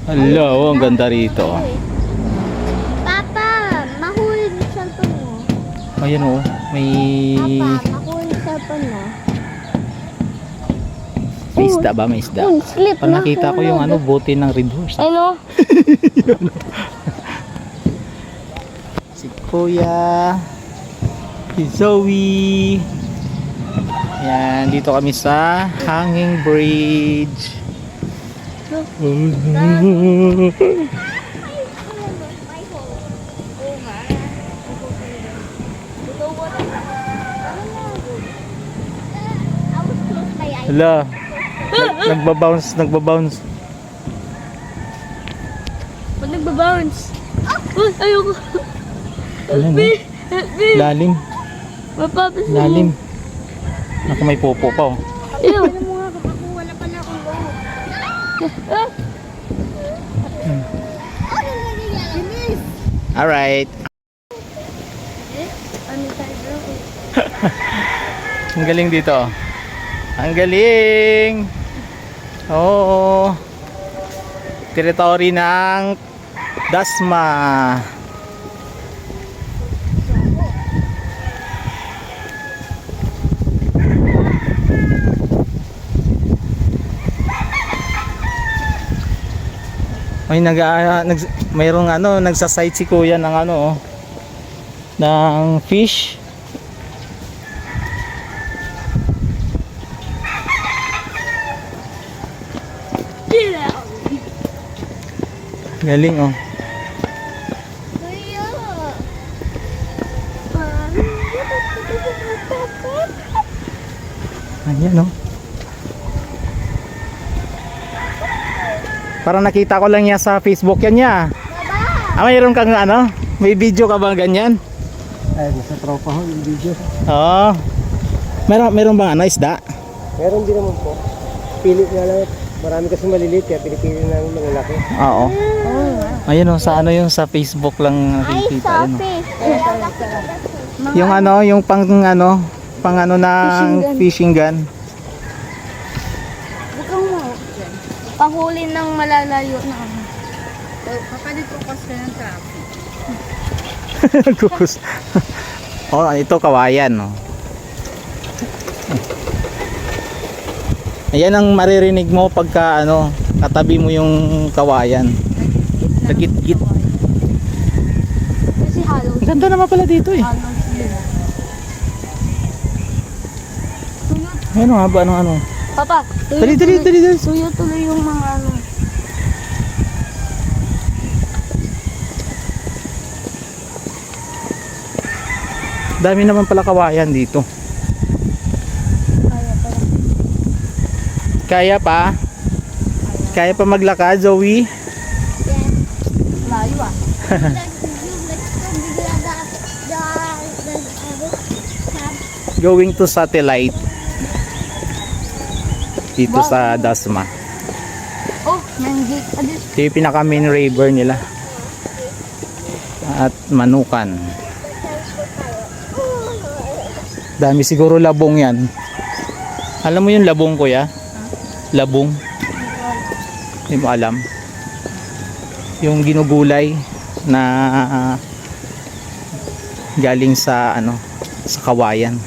Hello, ang ganda rito. Papa, mahulog yung cellphone mo. Ayan oh, may Mahulog yung cellphone mo. isda ba? May isda. Slip Parang nakita ko yung ano, bote ng Red Horse. Ano? Si Kuya, si Zoe. Ayan, dito kami sa Hanging Bridge. Hala, nagbabounce. Ba't nagbabounce? Ayoko. Alam mo, lalim. Mapapas Lalim. Naku, may popo pa oh. Ew. Ano mo nga kapag wala pa na akong go. Alright. Ano tayo? Ang galing dito. Ang galing. Oo. Territory ng Dasma. May mayroong ano, nagsa-sight si Kuya ng ano oh, ng fish. Galing oh. Ayan oh. Parang nakita ko lang yan sa Facebook yan niya. Mayroon kang ano? May video ka ba ganyan? Ay, sa tropa ho yung video. Oo. Meron bang ano, isda? Meron din naman po. Pili nga lang. Marami kasi maliliit kaya pinipili na ng mga laki. Oo. Ayun oh, sa ano yung sa Facebook lang nakikita. Ayun, oh. Yung ano, yung pang ano ng fishing gun. Bukang mo. Pahuli ng malalayo na ano. Kapalit ko kasi ng traffic. Kukus. Oh, ito kawayan, oh. Ayan ang maririnig mo pagka ano, katabi mo yung kawayan. Nagit-git. Kasi halo. Ang ganda naman pala dito eh. Halo sila. Ano nga ba, ano? Papa, Dali. tuyo tuloy yung mga ano. Dami naman pala kawayan dito. Kaya pa? Kaya pa maglakad, Zoe? Layo ah. Going to satellite. Dito sa Dasma. Oh, nanggit. Adis. Ito yung pinaka main river nila. At Manukan. Dami siguro labong yan. Alam mo yung labong, kuya? Labong. Hindi mo alam. Yung ginugulay na galing sa ano, sa kawayan.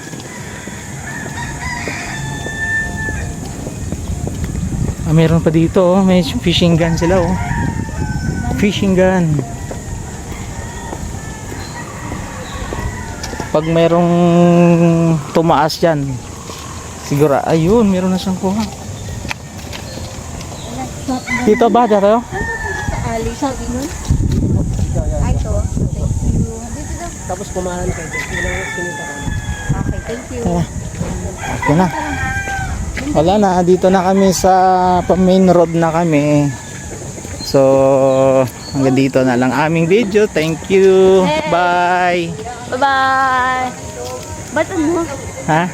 Meron pa dito oh, may fishing gun sila oh. Fishing gun. Pag merong tumaas dyan, siguro, ayun, meron na siyang kuha. Dito ba? Dito? Ali sa nun. Ay to. Thank you. Dito daw. Tapos kumahan kayo. Sinita ko. Okay, thank you. Tara. Okay na. Wala na, dito na kami sa main road na kami. So, hanggang dito na lang aming video. Thank you. Bye. Bye-bye. Ba't ano? Ha?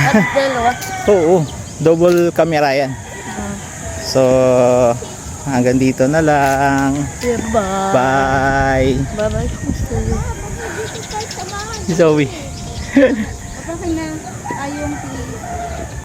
Ba't dalawa? Oo, double camera yan. So, hanggang dito na lang. Bye. Bye. Bye-bye. Zoe. Okay na. Ayong